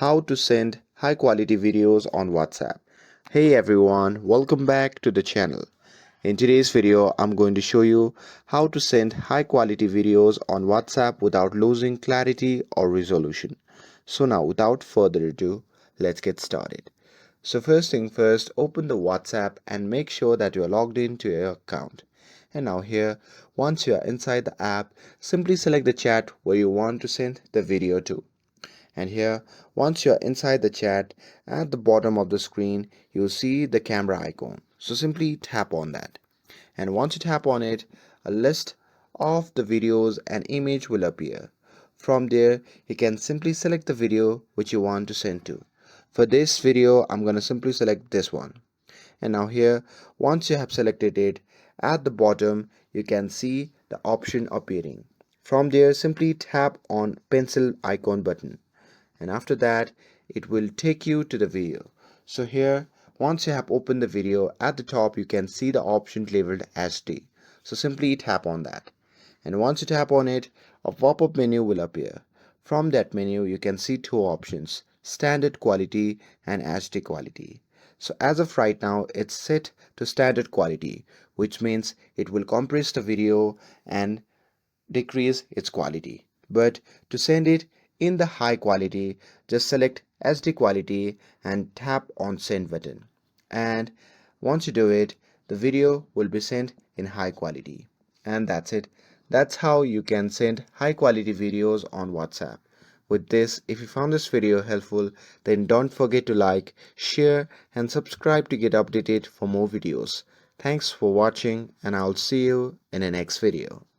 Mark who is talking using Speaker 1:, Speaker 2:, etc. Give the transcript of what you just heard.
Speaker 1: how to send high quality videos on WhatsApp. Hey everyone, welcome back to the channel. In today's video, I'm going to show you how to send high quality videos on WhatsApp without losing clarity or resolution. So now without further ado, let's get started. So first thing first, open the WhatsApp and make sure that you are logged into your account. And now here, once you are inside the app, simply select the chat where you want to send the video to. And here, once you're inside the chat, at the bottom of the screen you'll see the camera icon, so simply tap on that. And once you tap on it, a list of the videos and image will appear. From there you can simply select the video which you want to send to. For this video I'm going to simply select this one. And now here, once you have selected it, at the bottom you can see the option appearing. From there simply tap on pencil icon button, and after that it will take you to the video. So here, once you have opened the video, at the top you can see the option labeled SD, so simply tap on that. And once you tap on it, a pop-up menu will appear. From that menu you can see two options: standard quality and HD quality. So as of right now it's set to standard quality, which means it will compress the video and decrease its quality. But to send it in the high quality, just select SD quality and tap on send button. And once you do it, the video will be sent in high quality. And that's it. That's how you can send high quality videos on WhatsApp. With this, if you found this video helpful, then don't forget to like, share and subscribe to get updated for more videos. Thanks for watching and I'll see you in the next video.